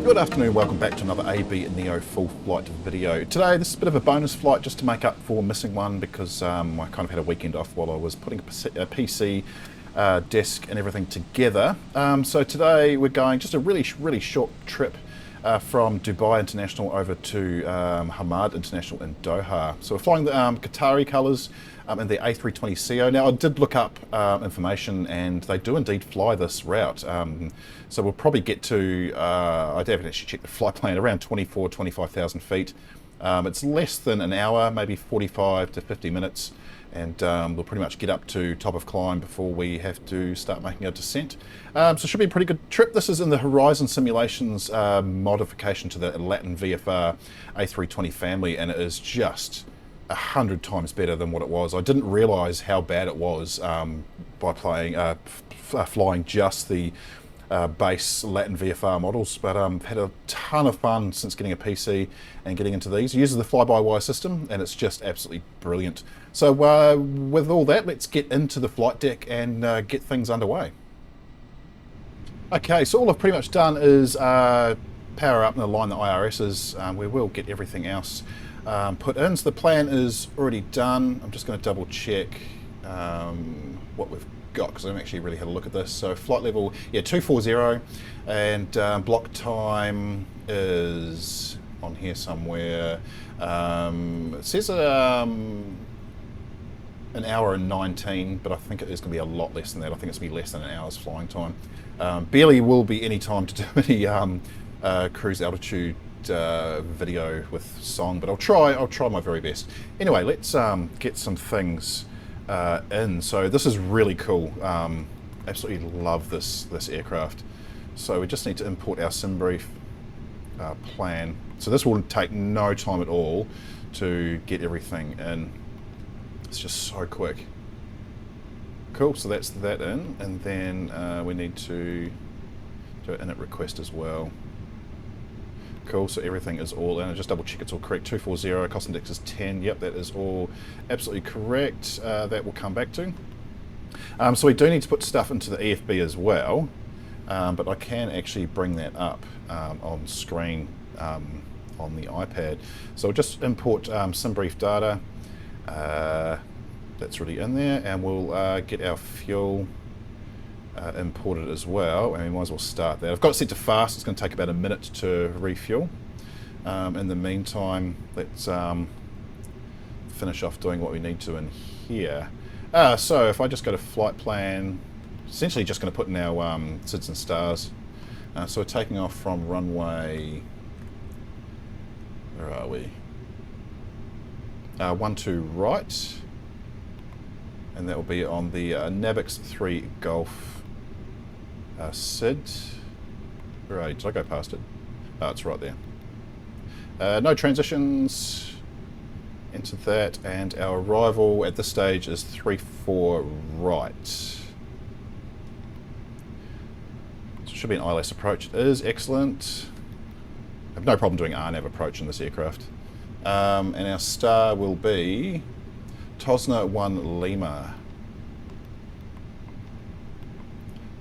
Good afternoon, welcome back to another AB Neo full flight video. Today this is a bit of a bonus flight just to make up for missing one because I kind of had a weekend off while I was putting a PC desk and everything together. So today we're going just a really short trip from Dubai International over to Hamad International in Doha. So we're flying the Qatari colours in the A320CO. Now I did look up information and they do indeed fly this route. So we'll probably get to, I haven't actually checked the flight plan, around 25,000 feet. It's less than an hour, maybe 45 to 50 minutes. And we'll pretty much get up to top of climb before we have to start making a descent. So it should be a pretty good trip. This is in the Horizon Simulations modification to the LatinVFR A320 family, and it is just 100 times better than what it was. I didn't realise how bad it was by flying just the base LatinVFR models, but had a ton of fun since getting a PC and getting into these. It uses the fly-by-wire system and it's just absolutely brilliant. So with all that, let's get into the flight deck and get things underway. Okay, so all I've pretty much done is power up and align the IRSs. We will get everything else put in. So the plan is already done. I'm just going to double check what we've got because I haven't actually really had a look at this. So flight level, yeah, 240, and block time is on here somewhere. It says an hour and 19, but I think it is going to be a lot less than that. I think it's going to be less than an hour's flying time. Barely will be any time to do any cruise altitude video with song, but I'll try my very best. Anyway, let's get some things in. So this is really cool. Absolutely love this aircraft. So we just need to import our SimBrief plan. So this will take no time at all to get everything in. It's just so quick. Cool, so that's that in, and then we need to do an init request as well. Cool, so everything is all in. I'll just double check it's all correct. 240, cost index is 10. Yep, that is all absolutely correct. That we'll come back to. So we do need to put stuff into the EFB as well, but I can actually bring that up on screen on the iPad. So we'll just import SimBrief data. That's really in there, and we'll get our fuel imported as well, and we might as well start that. I've got it set to fast. It's going to take about a minute to refuel. In the meantime, let's finish off doing what we need to in here. So if I just go to flight plan, essentially just going to put in our SIDS and stars. So we're taking off from runway, where are we? 12 right, and that will be on the Navix 3 Golf SID. Right, did I go past it? Oh, it's right there. No transitions into that, and our arrival at this stage is 34 right. So it should be an ILS approach. It is excellent. I have no problem doing RNAV approach in this aircraft. And our star will be Tosna 1 Lima.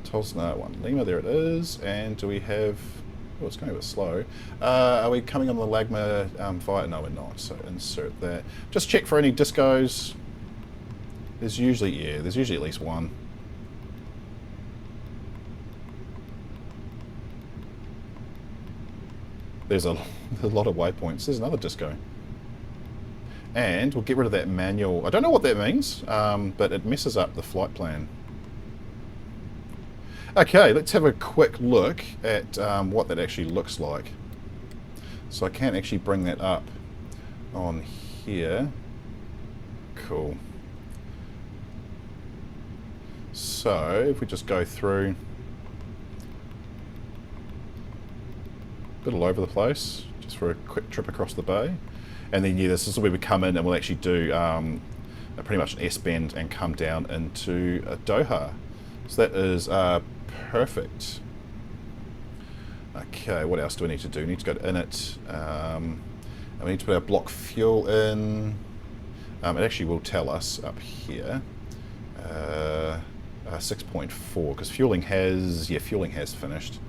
Tosna 1 Lima, there it is. And do we have, oh, it's going a bit slow. Are we coming on the Lagma via, no we're not, so insert that. Just check for any discos. There's usually at least one. There's a lot of waypoints. There's another disco. And we'll get rid of that manual. I don't know what that means, but it messes up the flight plan. Okay, let's have a quick look at what that actually looks like. So I can actually bring that up on here. Cool. So if we just go through, a bit all over the place, just for a quick trip across the bay. And then yeah, this is where we come in and we'll actually do pretty much an S-bend and come down into Doha. So that is perfect. Okay, what else do we need to do? We need to go to init. And we need to put our block fuel in. It actually will tell us up here. 6.4, because fueling has finished.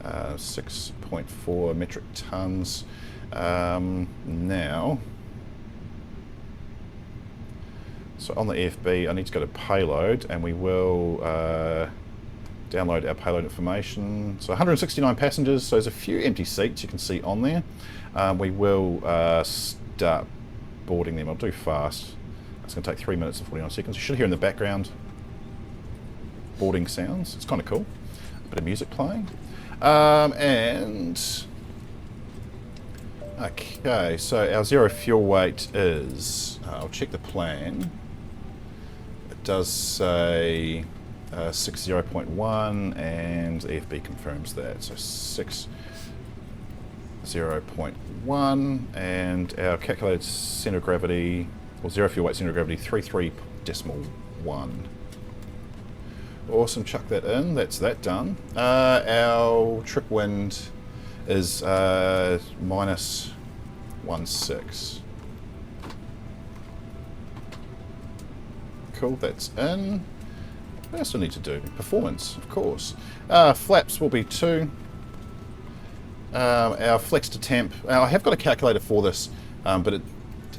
6.4 metric tons. Now, so on the EFB, I need to go to payload, and we will download our payload information. So 169 passengers, so there's a few empty seats you can see on there. We will start boarding them. I'll do fast. It's going to take 3 minutes and 49 seconds. You should hear in the background boarding sounds. It's kind of cool. A bit of music playing. And okay, so our zero fuel weight is, I'll check the plan. It does say 60.1, and EFB confirms that. So 60.1, and our calculated centre of gravity, or zero fuel weight centre of gravity, 33.1. Awesome, chuck that in. That's that done. Our trip wind is -16. Cool, that's in. What else do I need to do? Performance, of course. Flaps will be 2. Our flex to temp. I have got a calculator for this, but it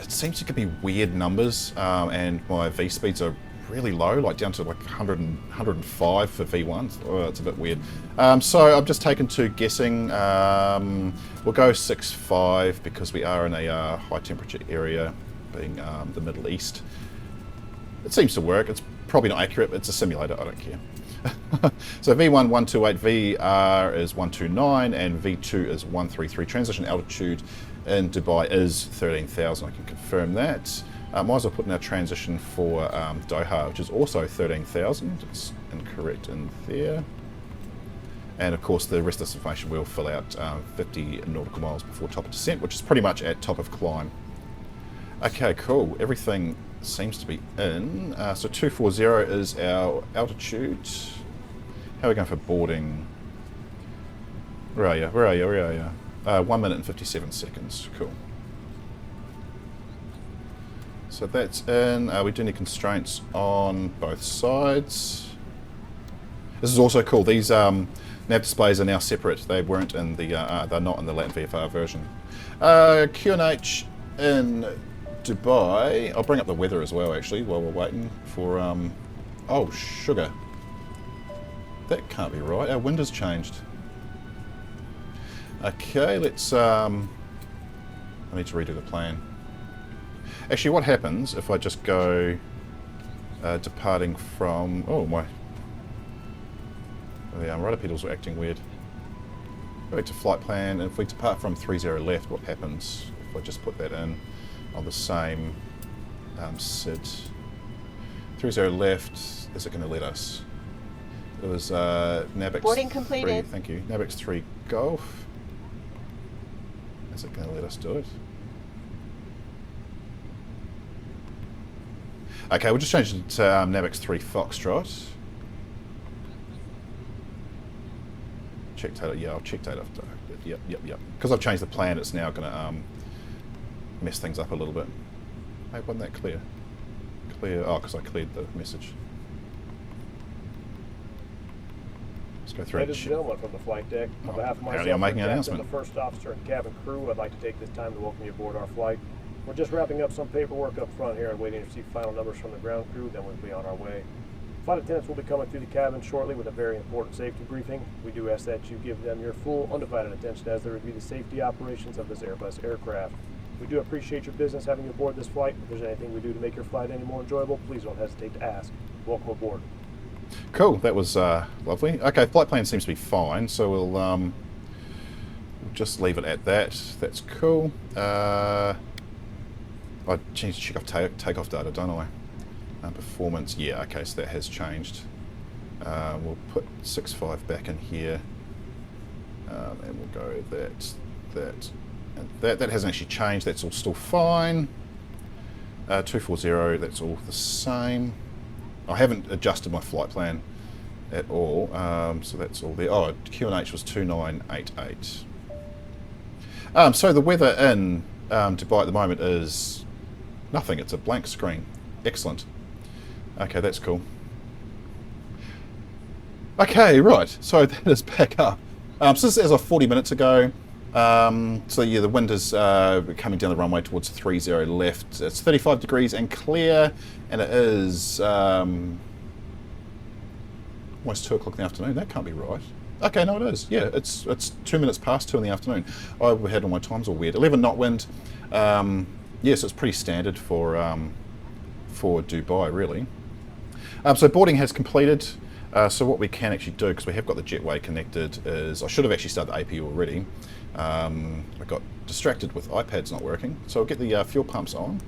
seems to give me weird numbers, and my V speeds are really low, like down to like 100 and 105 for V1. Oh, it's a bit weird. So I've just taken to guessing. We'll go 6.5 because we are in a high temperature area, being the Middle East. It seems to work. It's probably not accurate, but it's a simulator, I don't care. So V1 128, VR is 129, and V2 is 133. Transition altitude in Dubai is 13,000. I can confirm that. Might as well put in our transition for Doha, which is also 13,000. It's incorrect in there. And of course, the rest of this information will fill out 50 nautical miles before top of descent, which is pretty much at top of climb. Okay, cool. Everything seems to be in. So 240 is our altitude. How are we going for boarding? Where are you? Where are you? Where are you? 1 minute and 57 seconds. Cool. So that's in. We do need constraints on both sides. This is also cool. These nav displays are now separate. They weren't in the. They're not in the LatinVFR version. QNH in Dubai. I'll bring up the weather as well, actually, while we're waiting for. Oh, sugar. That can't be right. Our wind has changed. Okay, let's. I need to redo the plan. Actually, what happens if I just go departing from... Oh, my... The rudder pedals are acting weird. Go back to flight plan, and if we depart from 30 left, what happens if I just put that in on the same SID? 30 left, is it going to let us? It was Navix Boarding completed. 3, thank you. Navix 3 Golf. Is it going to let us do it? Okay, we'll just change it to Navix 3 Foxtrot. Check data, yeah, I'll check data. Yep. Because I've changed the plan, it's now going to mess things up a little bit. Hey, wasn't that clear? Clear, oh, because I cleared the message. Let's go through it. Ladies and gentlemen from the flight deck, on behalf of myself, I'm making an the captain, announcement. the first officer and cabin crew, I'd like to take this time to welcome you aboard our flight. We're just wrapping up some paperwork up front here and waiting to receive final numbers from the ground crew, then we'll be on our way. Flight attendants will be coming through the cabin shortly with a very important safety briefing. We do ask that you give them your full, undivided attention as they review the safety operations of this Airbus aircraft. We do appreciate your business having you aboard this flight. If there's anything we do to make your flight any more enjoyable, please don't hesitate to ask. Welcome aboard. Cool, that was lovely. Okay, flight plan seems to be fine, so we'll just leave it at that. That's cool. I need to check off takeoff data, don't I? Performance, yeah, okay, so that has changed. We'll put 6.5 back in here, and we'll go that, and that. That hasn't actually changed, that's all still fine. 240, that's all the same. I haven't adjusted my flight plan at all, so that's all there. Oh, QNH was 2988. So the weather in Dubai at the moment is nothing, it's a blank screen. Excellent. Okay, that's cool. Okay, right, so that is back up. So this is as of 40 minutes ago. So yeah, the wind is coming down the runway towards 30 left. It's 35 degrees and clear, and it is almost 2 o'clock in the afternoon. That can't be right. Okay, no, it is. Yeah, it's 2 minutes past 2 in the afternoon. I had all my times all weird. 11 knot wind. Yes, it's pretty standard for Dubai, really. So boarding has completed. So what we can actually do, because we have got the jetway connected, is I should have actually started the APU already. I got distracted with iPads not working. So we'll get the fuel pumps on,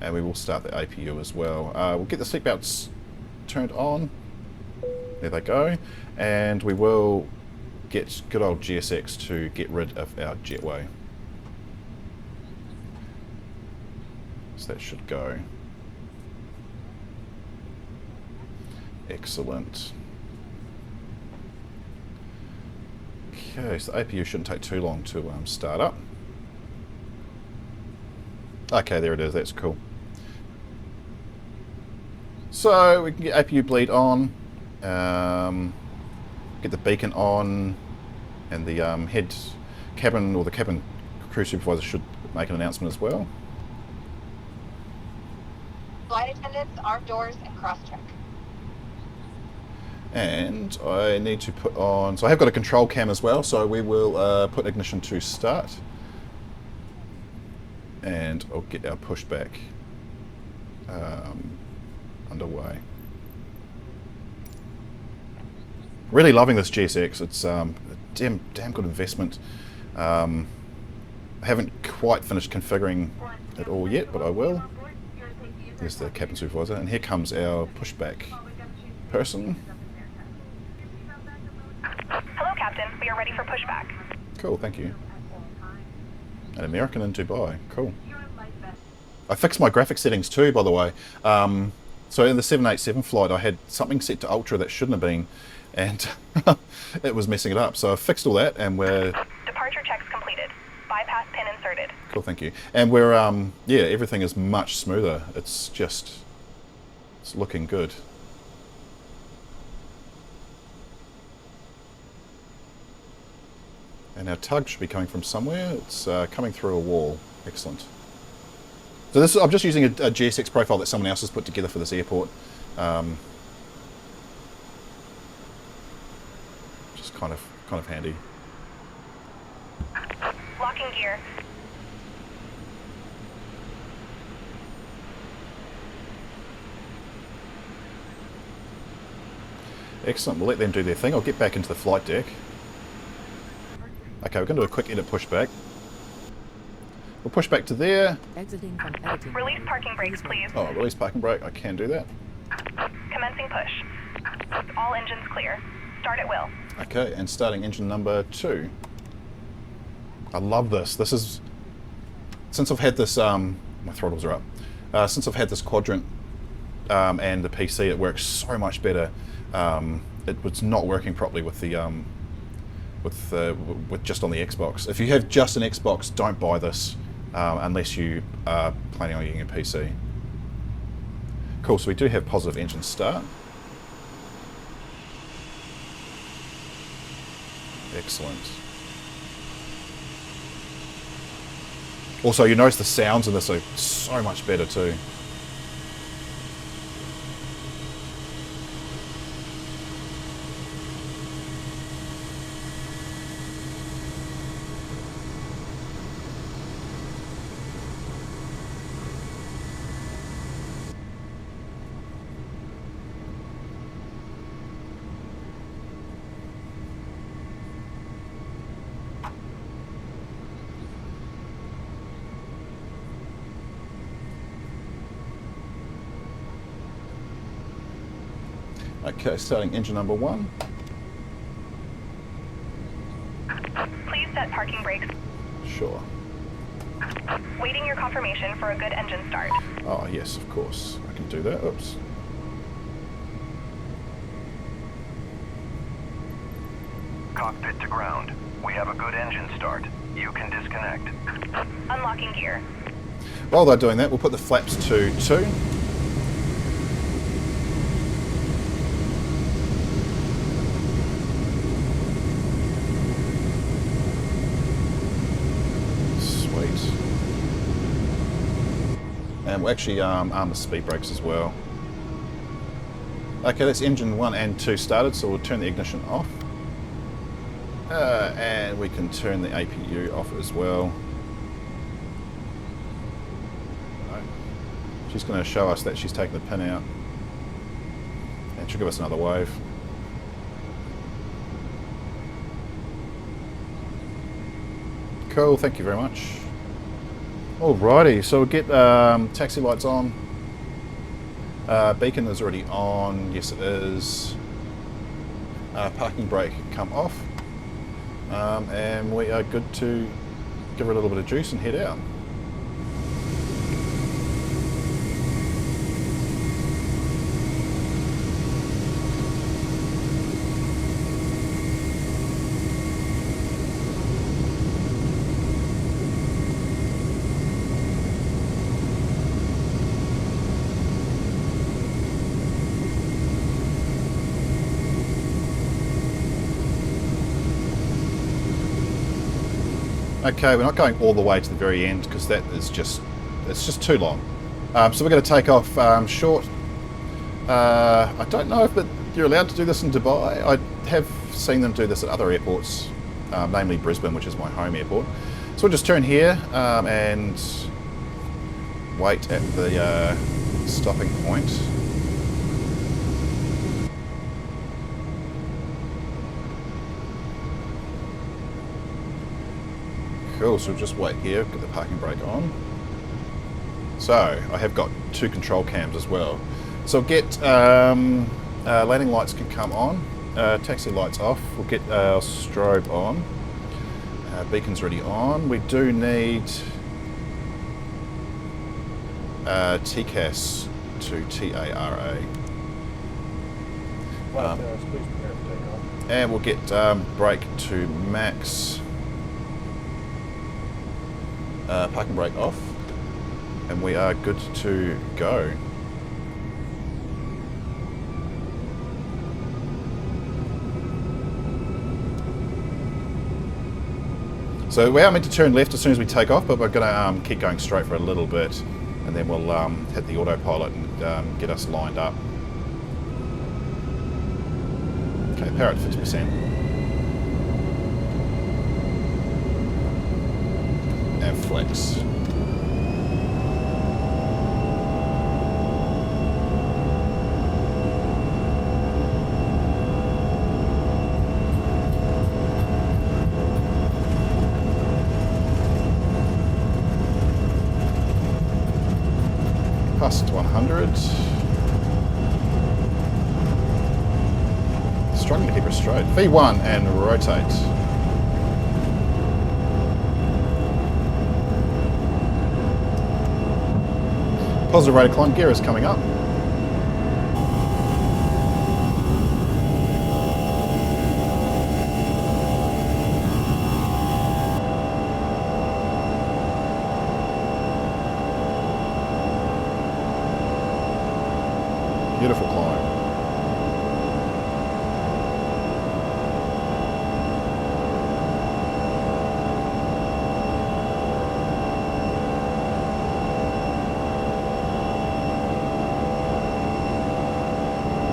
and we will start the APU as well. We'll get the seatbelts turned on. There they go. And we will get good old GSX to get rid of our jetway. So that should go. Excellent. Okay, so the APU shouldn't take too long to start up. Okay, there it is. That's cool. So we can get APU bleed on, get the beacon on, and the head cabin or the cabin crew supervisor should make an announcement as well. Flight attendants, arm doors, and cross-check. And I need to put on, so I have got a control cam as well, so we will put ignition to start. And I'll get our pushback underway. Really loving this GSX. It's a damn good investment. I haven't quite finished configuring it all yet, but I will. There's the cabin supervisor, and here comes our pushback person. Hello, Captain. We are ready for pushback. Cool, thank you. An American in Dubai. Cool. I fixed my graphic settings too, by the way. So in the 787 flight, I had something set to ultra that shouldn't have been, and it was messing it up. So I fixed all that, and we're... Departure checks completed. Bypass pin inserted. Cool, thank you. And we're, yeah, everything is much smoother. It's just, it's looking good. And our tug should be coming from somewhere. It's coming through a wall. Excellent. So this, I'm just using a GSX profile that someone else has put together for this airport. Just kind of handy. Locking gear. Excellent. We'll let them do their thing. I'll get back into the flight deck. Okay, we're going to do a quick edit pushback. We'll push back to there. Exiting from editing. Release parking brakes, please. Oh, release parking brake. I can do that. Commencing push. All engines clear. Start at will. Okay, and starting engine number 2. I love this. This is... Since I've had this... my throttles are up. Since I've had this quadrant and the PC, it works so much better. It was not working properly with the... with just on the Xbox. If you have just an Xbox, don't buy this unless you are planning on using a PC. Cool, so we do have positive engine start. Excellent. Also, you notice the sounds in this are so much better too. Okay, starting engine number 1. Please set parking brakes. Sure. Waiting your confirmation for a good engine start. Oh yes, of course. I can do that. Oops. Cockpit to ground. We have a good engine start. You can disconnect. Unlocking gear. While they're doing that, we'll put the flaps to 2. And we'll actually arm the speed brakes as well. Okay, that's engine 1 and 2 started, so we'll turn the ignition off. And we can turn the APU off as well. She's going to show us that she's taken the pin out. And she'll give us another wave. Cool, thank you very much. Alrighty, so we'll get taxi lights on. Beacon is already on, yes it is. Parking brake come off. And we are good to give her a little bit of juice and head out. Okay, we're not going all the way to the very end because that is it's just too long. So we're going to take off short. I don't know if you're allowed to do this in Dubai. I have seen them do this at other airports, namely Brisbane, which is my home airport. So we'll just turn here and wait at the stopping point. Cool, so we'll just wait here, get the parking brake on. So, I have got 2 control cams as well. So we'll get landing lights can come on, taxi lights off, we'll get our strobe on, beacon's already on. We do need TCAS to TARA. And we'll get brake to max. Parking brake off, and we are good to go. So we are meant to turn left as soon as we take off, but we're going to keep going straight for a little bit, and then we'll hit the autopilot and get us lined up. Okay, power at 50%. And flex. Past 100. Struggling to keep her straight. V1 and rotate. Positive rate of climb, gear is coming up. Beautiful climb.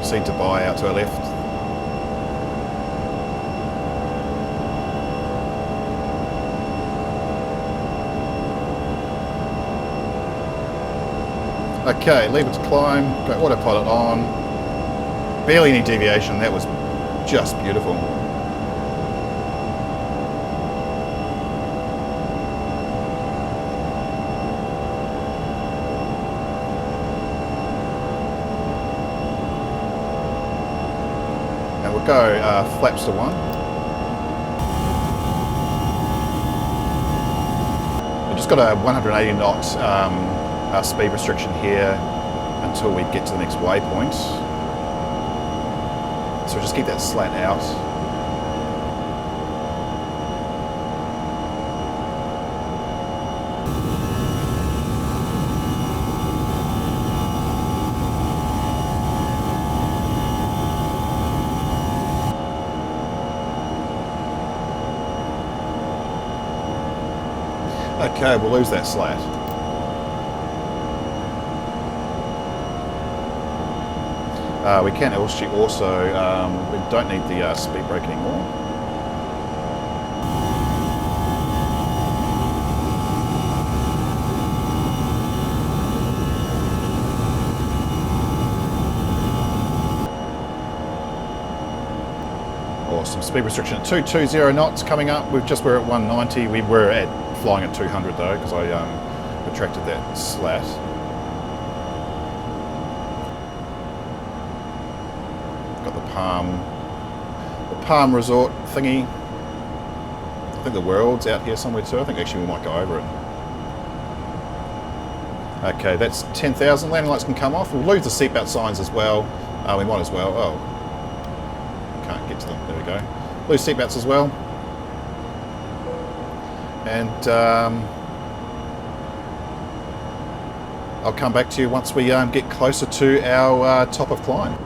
See Dubai out to our left. Okay, leave it to climb, go autopilot on. Barely any deviation, that was just beautiful. And we'll go flaps to 1. We've just got a 180 knots speed restriction here until we get to the next waypoint. So just keep that slat out. Okay, we'll lose that slat. We can also, we don't need the speed brake anymore. Awesome, speed restriction at 220 knots coming up. We're at 190. We were flying at 200 though, because I retracted that slat. Got the Palm Resort thingy. I think the World's out here somewhere too. I think actually we might go over it. Okay, that's 10,000. Landing lights can come off. We'll lose the seatbelt signs as well. We might as well. Oh, can't get to them. There we go. Lose seatbelts as well. And I'll come back to you once we get closer to our top of climb.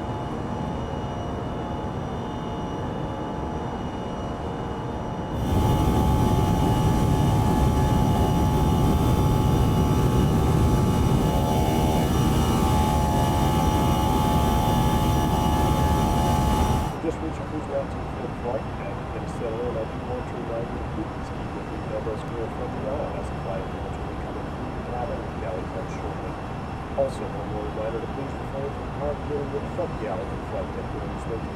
Also, one more reminder to please refrain from carpooling with front galley and flight deck during this winter.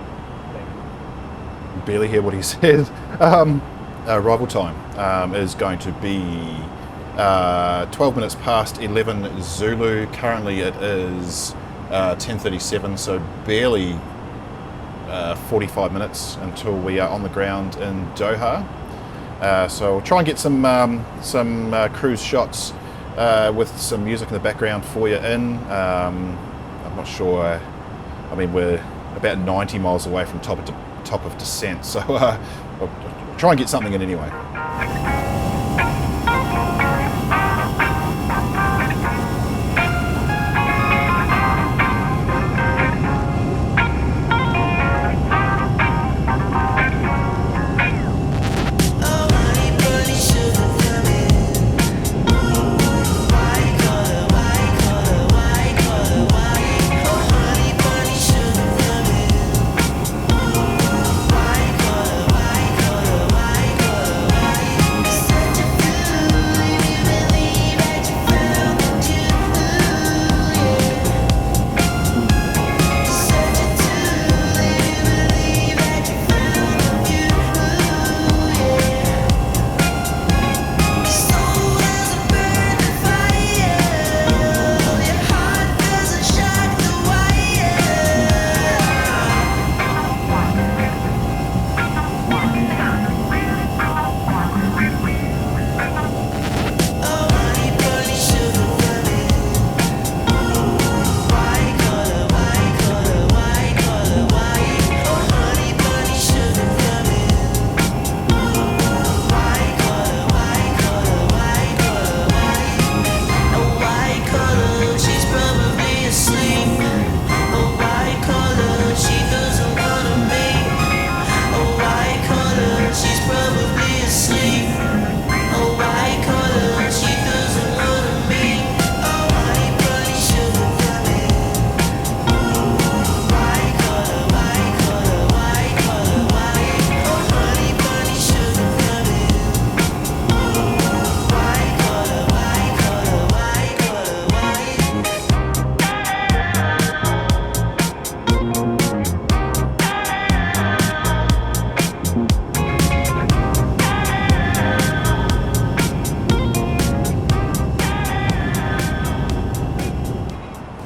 Thank you. Barely hear what he said. Arrival time is going to be 12 minutes past 11 Zulu. Currently it is 10:37, so barely 45 minutes until we are on the ground in Doha. So we'll try and get some cruise shots with some music in the background for you I'm not sure. I mean, we're about 90 miles away from top of descent, so we'll try and get something in anyway.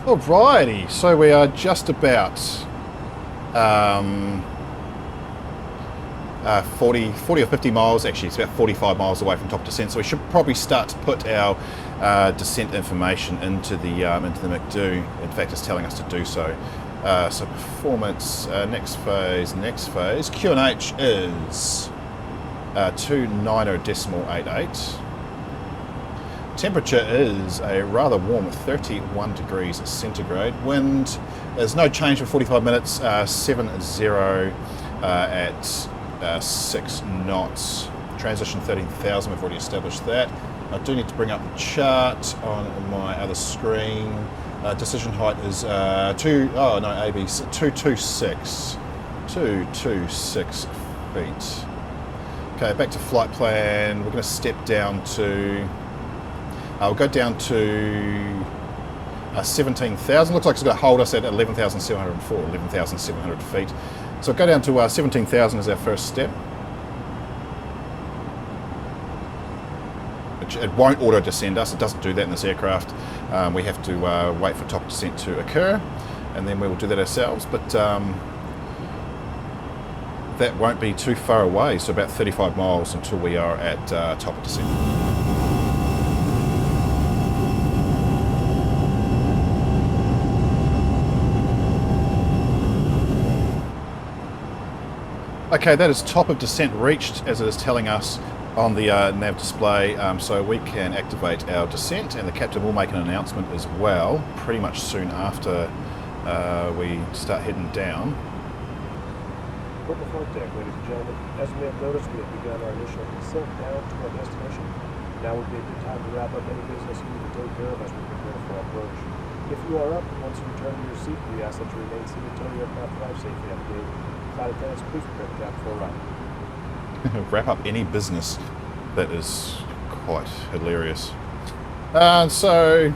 Alrighty, so we are just about 40 or 50 miles, actually it's about 45 miles away from top descent, so we should probably start to put our descent information into the McDo. In fact, it's telling us to do so. So performance, next phase, QNH is 290.88. Temperature is a rather warm 31 degrees centigrade. Wind, there's no change for 45 minutes, 70 at 6 knots. Transition 13,000, we've already established that. I do need to bring up the chart on my other screen. Decision height is 226. 226 feet. Okay, back to flight plan. We're going to step down to. We'll go down to 17,000. Looks like it's going to hold us at 11,704, 11,700 feet. So we'll go down to 17,000 as our first step. It won't auto descend us. It doesn't do that in this aircraft. We have to wait for top descent to occur, and then we will do that ourselves. But that won't be too far away. So about 35 miles until we are at top of descent. Okay, that is top of descent reached, as it is telling us on the nav display, so we can activate our descent, and the captain will make an announcement as well pretty much soon after we start heading down. Purple flight deck, ladies and gentlemen. As you may have noticed, we have begun our initial descent down to our destination. Now would be a good time to wrap up any business you need to take care of as we prepare for our approach. If you are up, once you return to your seat, we ask that you remain seated until your aircraft arrives safely at the gate. Flight attendants, please prepare the cabin for a ride. Wrap up any business. That is quite hilarious. So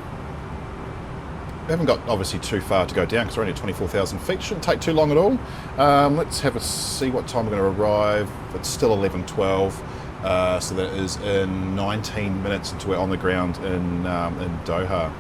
we haven't got obviously too far to go down because we're only at 24,000 feet. Shouldn't take too long at all. Let's have a see what time we're going to arrive. It's still 11:12, so that is in 19 minutes until we're on the ground in Doha.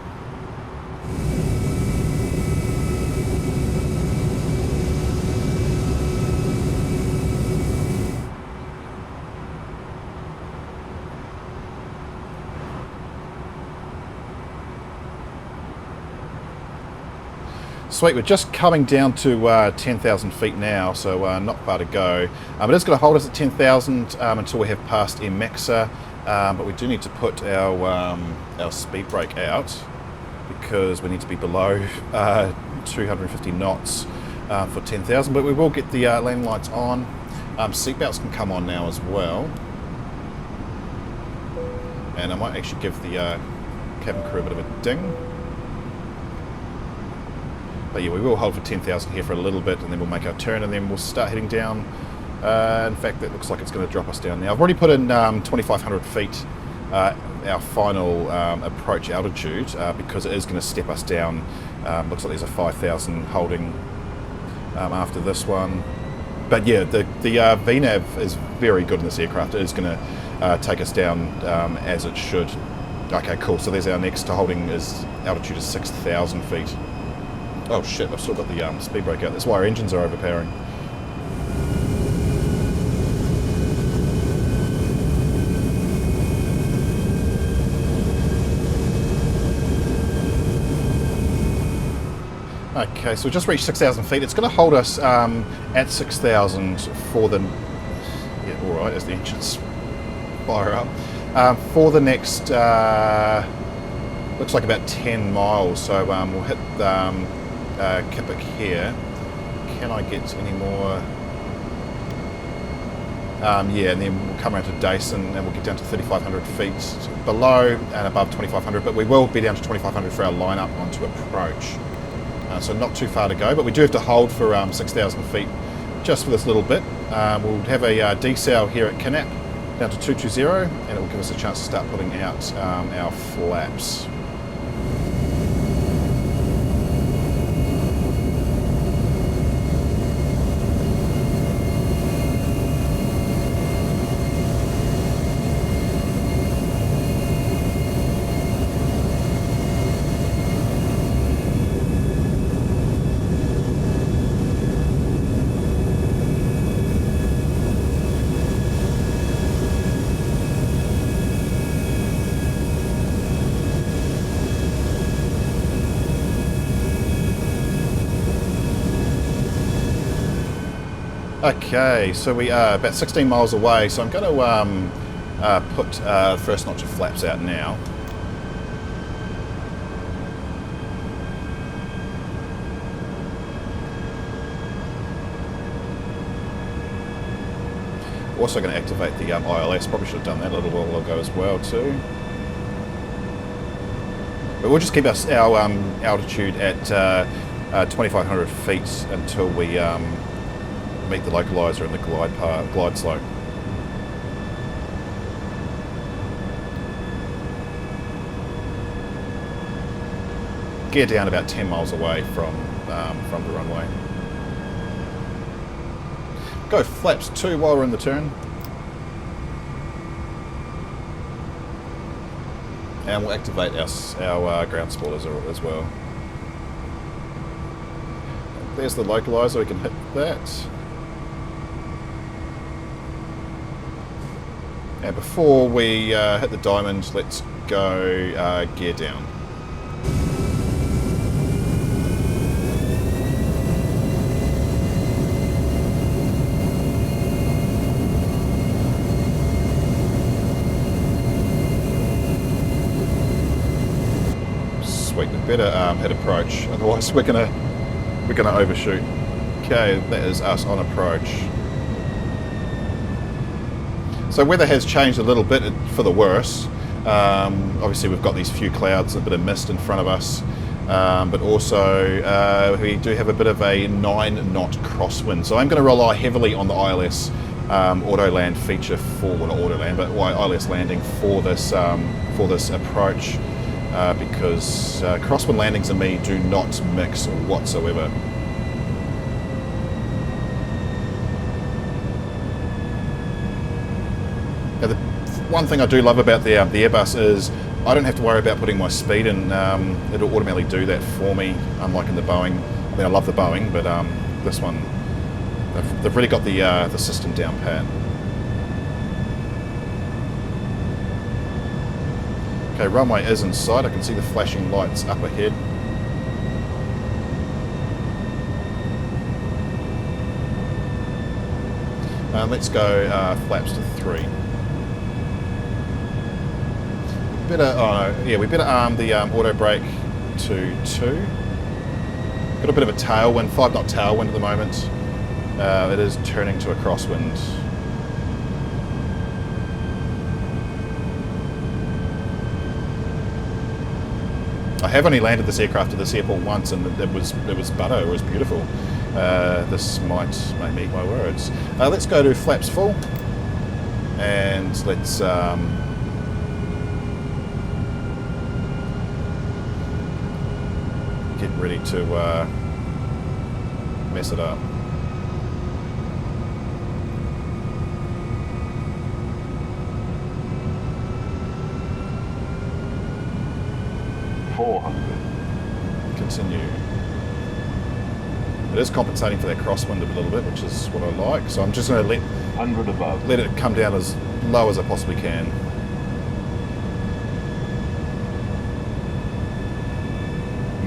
Sweet, we're just coming down to 10,000 feet now, so not far to go. It is going to hold us at 10,000 until we have passed Emaxa, but we do need to put our speed brake out because we need to be below 250 knots for 10,000, but we will get the landing lights on. Seatbelts can come on now as well. And I might actually give the cabin crew a bit of a ding. But yeah, we will hold for 10,000 here for a little bit, and then we'll make our turn, and then we'll start heading down. In fact, that looks like it's going to drop us down now. I've already put in 2,500 feet, our final approach altitude, because it is going to step us down. Looks like there's a 5,000 holding after this one. But yeah, the VNAV is very good in this aircraft. It is going to take us down as it should. Okay, cool. So there's our next holding is altitude is 6,000 feet. Oh shit, I've still got the speed brake out. That's why our engines are overpowering. Okay, so we just reached 6,000 feet. It's going to hold us at 6,000 for the... Yeah, alright, as the engines fire up. For the next... looks like about 10 miles, so we'll hit... Kipik here. Can I get any more? Yeah, and then we'll come around to Dason and we'll get down to 3,500 feet below and above 2,500, but we will be down to 2,500 for our lineup onto approach. So not too far to go, but we do have to hold for 6,000 feet just for this little bit. We'll have a decel here at Canap down to 220, and it will give us a chance to start putting out our flaps. Okay, so we are about 16 miles away, so I'm going to put the first notch of flaps out now. Also going to activate the ILS, probably should have done that a little while ago as well too. But we'll just keep our altitude at 2,500 feet until we meet the localizer and the glide slope. Gear down about 10 miles away from the runway. Go flaps 2 while we're in the turn. And we'll activate our ground spoilers as well. There's the localizer, we can hit that. And before we hit the diamond, let's go gear down. Sweet, we better hit approach, otherwise we're gonna overshoot. Okay, that is us on approach. So weather has changed a little bit for the worse. Obviously we've got these few clouds, a bit of mist in front of us, but also we do have a bit of a 9-knot crosswind. So I'm going to rely heavily on the ILS auto land feature for, well, not auto land, but ILS landing for this approach, because crosswind landings and me do not mix whatsoever. Now, the one thing I do love about the Airbus is I don't have to worry about putting my speed in. It'll automatically do that for me, unlike in the Boeing. I mean, I love the Boeing, but this one, they've really got the system down pat. Okay, runway is in sight. I can see the flashing lights up ahead. Let's go flaps to 3. We better arm the auto brake to 2. Got a bit of a tailwind, 5-knot tailwind at the moment. It is turning to a crosswind. I have only landed this aircraft at this airport once, and it was butter. It was beautiful. This might make me eat my words. Let's go to flaps full, and let's get ready to mess it up. Continue. It is compensating for that crosswind a little bit, which is what I like. So I'm just going to let it come down as low as I possibly can.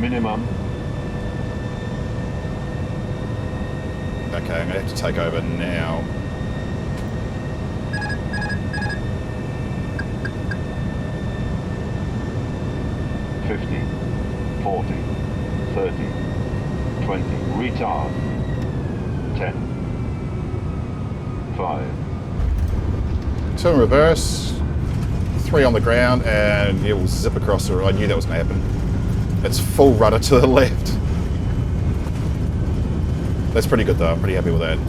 Minimum. Okay, I'm going to have to take over now. $50, $40, $30, $20, retard, 10, 5. 2 in reverse, 3 on the ground, and yeah, we'll zip across the road. I knew that was going to happen. It's full rudder to the left. That's pretty good though, I'm pretty happy with that.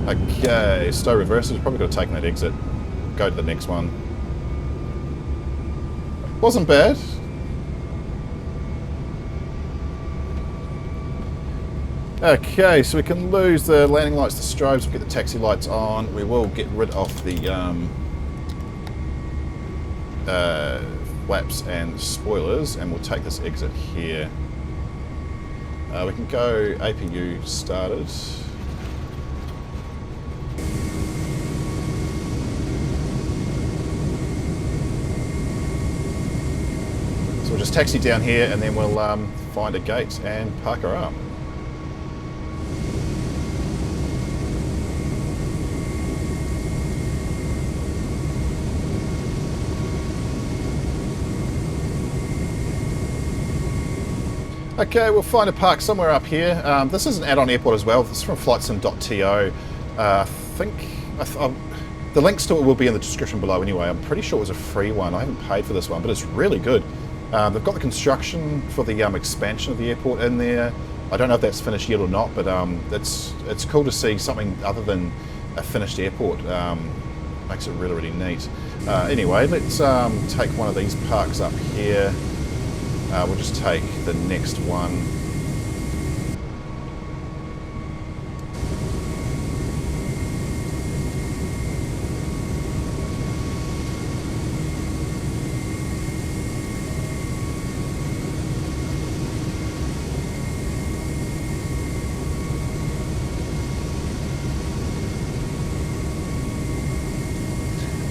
Okay, stow reverses, probably got to take that exit. Go to the next one. Wasn't bad. Okay, so we can lose the landing lights, the strobes, we'll get the taxi lights on. We will get rid of the flaps and spoilers, and we'll take this exit here. We can go APU started. So we'll just taxi down here, and then we'll find a gate and park her up. Okay, we'll find a park somewhere up here. This is an add-on airport as well. This is from flightsim.to. I think The links to it will be in the description below anyway. I'm pretty sure it was a free one. I haven't paid for this one, but it's really good. They've got the construction for the expansion of the airport in there. I don't know if that's finished yet or not, but it's cool to see something other than a finished airport. Makes it really, really neat. Anyway, let's take one of these parks up here. We'll just take the next one.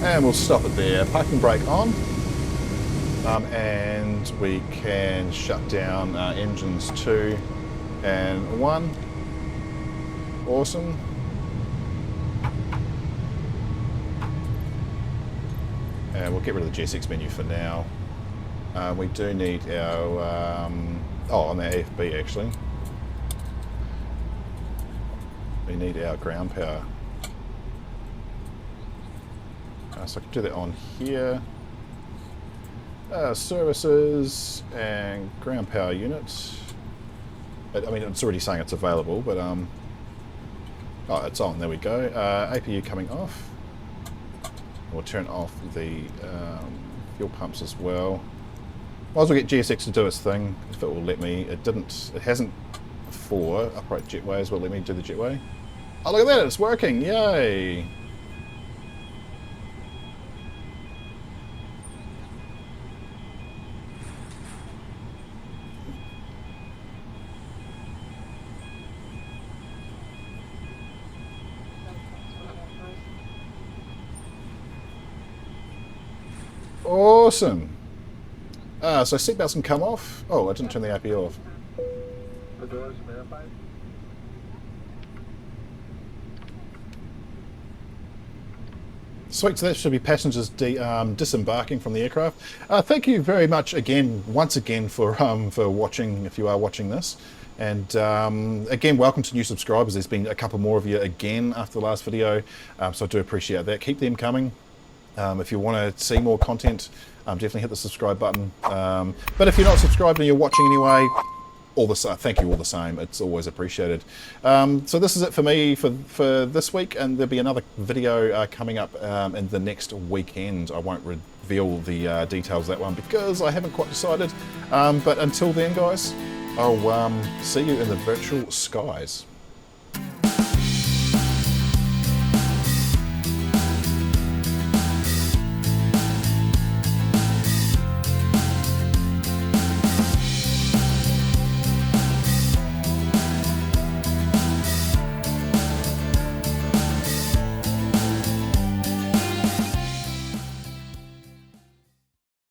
And we'll stop it there. Parking brake on. And we can shut down engines 2 and 1. Awesome. And we'll get rid of the GSX menu for now. We do need our, on the AFB actually. We need our ground power. So I can do that on here. Services and ground power units. I mean, it's already saying it's available, but oh, it's on. There we go. APU coming off. We'll turn off the fuel pumps as well. Might as well get GSX to do its thing if it will let me. It didn't. It hasn't before. Upright jetways will let me do the jetway. Oh, look at that! It's working! Yay! Awesome. So seatbelts can come off. Oh, I didn't turn the APU off. The doors verified. Sweet, so that should be passengers disembarking from the aircraft. Thank you very much again, once again, for watching, if you are watching this. And again, welcome to new subscribers. There's been a couple more of you again after the last video, so I do appreciate that. Keep them coming. If you want to see more content, definitely hit the subscribe button. But if you're not subscribed and you're watching anyway, thank you all the same. It's always appreciated. So this is it for me for this week, and there'll be another video coming up in the next weekend. I won't reveal the details of that one because I haven't quite decided. But until then, guys, I'll see you in the virtual skies.